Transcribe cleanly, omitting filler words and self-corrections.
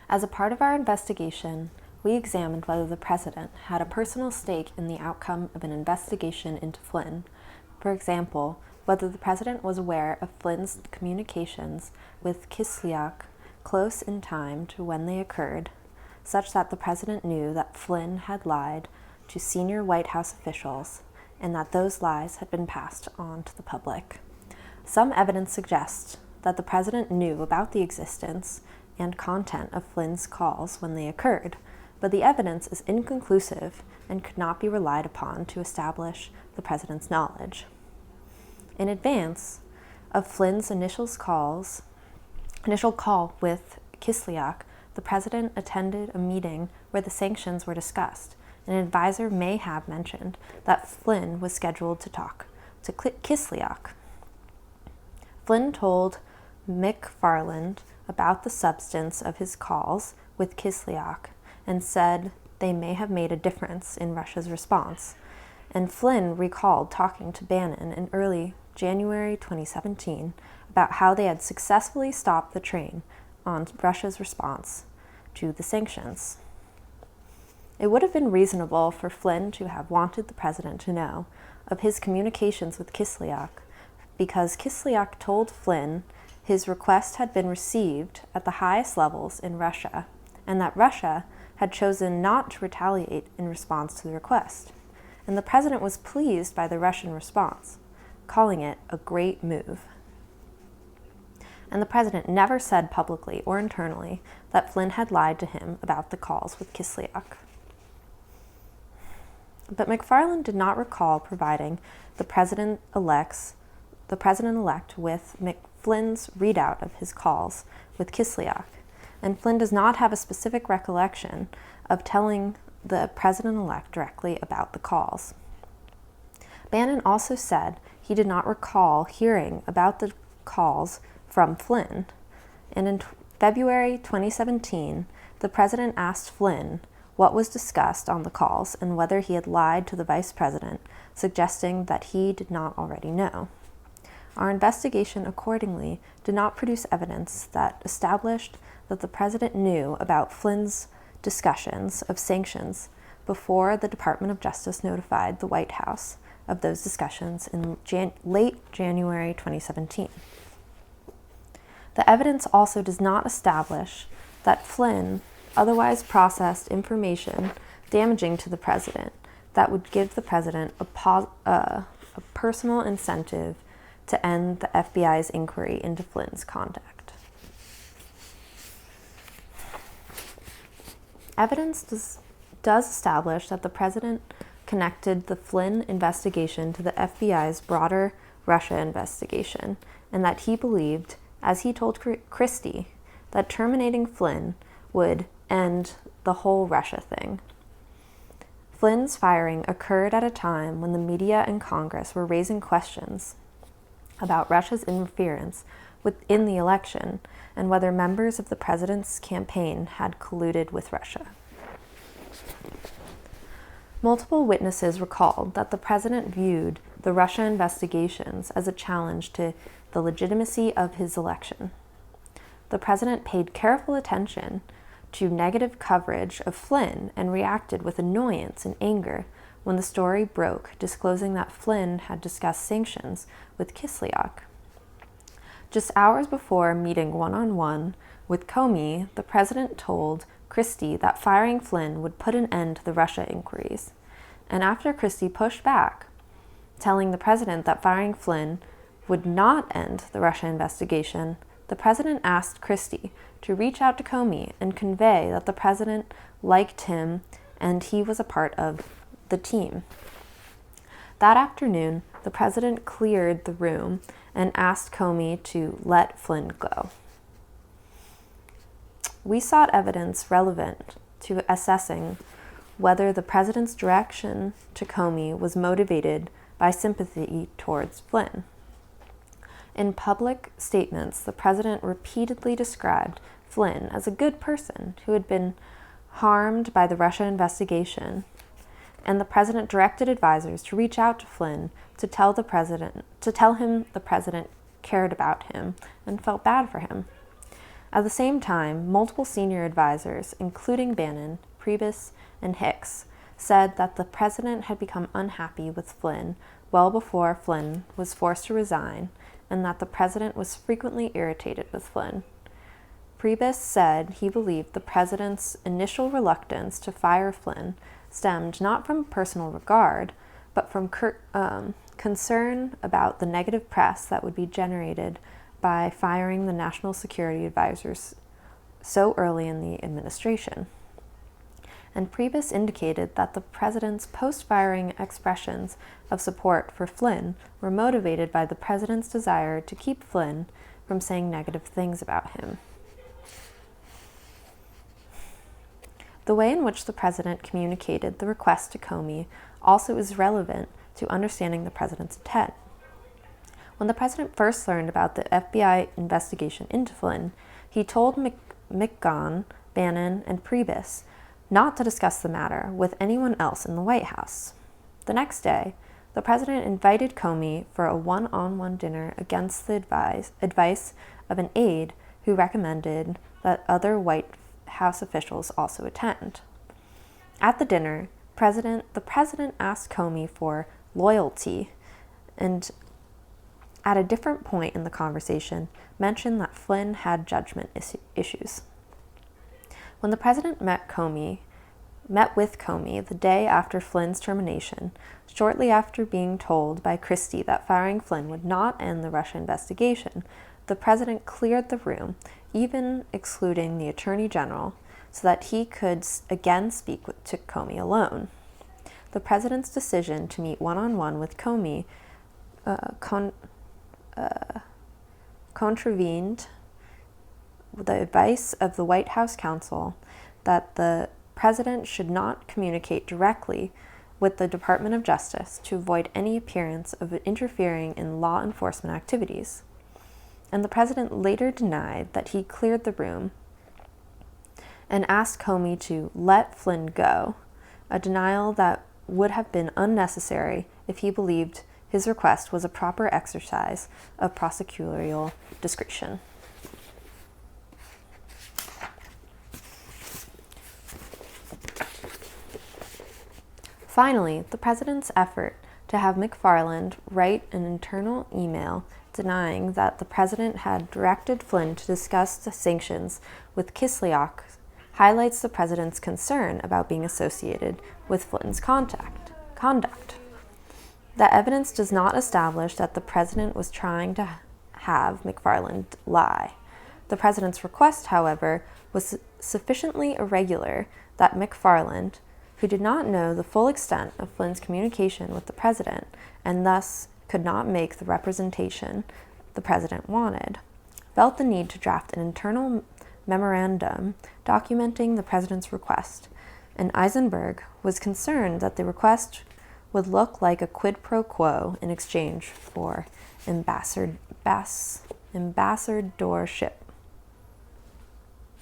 As a part of our investigation, we examined whether the president had a personal stake in the outcome of an investigation into Flynn. For example, whether the president was aware of Flynn's communications with Kislyak close in time to when they occurred, such that the president knew that Flynn had lied to senior White House officials and that those lies had been passed on to the public. Some evidence suggests that the president knew about the existence and content of Flynn's calls when they occurred, but the evidence is inconclusive and could not be relied upon to establish the president's knowledge. In advance of Flynn's initial call with Kislyak, the president attended a meeting where the sanctions were discussed. An advisor may have mentioned that Flynn was scheduled to talk to Kislyak. Flynn told McFarland about the substance of his calls with Kislyak and said they may have made a difference in Russia's response. And Flynn recalled talking to Bannon in early January 2017 about how they had successfully stopped the train on Russia's response to the sanctions. It would have been reasonable for Flynn to have wanted the president to know of his communications with Kislyak because Kislyak told Flynn his request had been received at the highest levels in Russia and that Russia had chosen not to retaliate in response to the request. And the president was pleased by the Russian response, calling it a great move. And the president never said publicly or internally that Flynn had lied to him about the calls with Kislyak. But McFarland did not recall providing the president-elect with Flynn's readout of his calls with Kislyak, and Flynn does not have a specific recollection of telling the president-elect directly about the calls. Bannon also said he did not recall hearing about the calls from Flynn, and in February 2017, the president asked Flynn what was discussed on the calls and whether he had lied to the vice president, suggesting that he did not already know. Our investigation accordingly did not produce evidence that established that the president knew about Flynn's discussions of sanctions before the Department of Justice notified the White House of those discussions in late January 2017. The evidence also does not establish that Flynn otherwise processed information damaging to the president that would give the president a personal incentive to end the FBI's inquiry into Flynn's conduct. Evidence does establish that the president connected the Flynn investigation to the FBI's broader Russia investigation, and that he believed, as he told Christie, that terminating Flynn would end the whole Russia thing. Flynn's firing occurred at a time when the media and Congress were raising questions about Russia's interference within the election and whether members of the president's campaign had colluded with Russia. Multiple witnesses recalled that the president viewed the Russia investigations as a challenge to the legitimacy of his election. The president paid careful attention to negative coverage of Flynn and reacted with annoyance and anger when the story broke, disclosing that Flynn had discussed sanctions with Kislyak. Just hours before meeting one-on-one with Comey, the president told Christie that firing Flynn would put an end to the Russia inquiries. And after Christie pushed back, telling the president that firing Flynn would not end the Russia investigation, the president asked Christie to reach out to Comey and convey that the president liked him and he was a part of the team. That afternoon, the president cleared the room and asked Comey to let Flynn go. We sought evidence relevant to assessing whether the president's direction to Comey was motivated by sympathy towards Flynn. In public statements, the president repeatedly described Flynn as a good person who had been harmed by the Russia investigation, and the president directed advisors to reach out to Flynn to tell him the president cared about him and felt bad for him. At the same time, multiple senior advisors, including Bannon, Priebus, and Hicks, said that the president had become unhappy with Flynn well before Flynn was forced to resign, and that the president was frequently irritated with Flynn. Priebus said he believed the president's initial reluctance to fire Flynn stemmed not from personal regard, but from concern about the negative press that would be generated by firing the national security advisors so early in the administration. And Priebus indicated that the president's post-firing expressions of support for Flynn were motivated by the president's desire to keep Flynn from saying negative things about him. The way in which the president communicated the request to Comey also is relevant to understanding the president's intent. When the president first learned about the FBI investigation into Flynn, he told McGahn, Bannon, and Priebus not to discuss the matter with anyone else in the White House. The next day, the president invited Comey for a one-on-one dinner against the advice of an aide who recommended that other White House officials also attend. At the dinner, the president asked Comey for loyalty, and at a different point in the conversation, mentioned that Flynn had judgment issues. When the president met with Comey the day after Flynn's termination, shortly after being told by Christie that firing Flynn would not end the Russia investigation, the president cleared the room, even excluding the attorney general, so that he could again speak to Comey alone. The president's decision to meet one-on-one with Comey contravened the advice of the White House counsel that the president should not communicate directly with the Department of Justice to avoid any appearance of interfering in law enforcement activities. And the president later denied that he cleared the room and asked Comey to let Flynn go, a denial that would have been unnecessary if he believed his request was a proper exercise of prosecutorial discretion. Finally, the president's effort to have McFarland write an internal email denying that the president had directed Flynn to discuss the sanctions with Kislyak highlights the president's concern about being associated with Flynn's conduct. The evidence does not establish that the president was trying to have McFarland lie. The president's request, however, was sufficiently irregular that McFarland, who did not know the full extent of Flynn's communication with the president and thus could not make the representation the president wanted, felt the need to draft an internal memorandum documenting the president's request, and Eisenberg was concerned that the request would look like a quid pro quo in exchange for ambassadorship.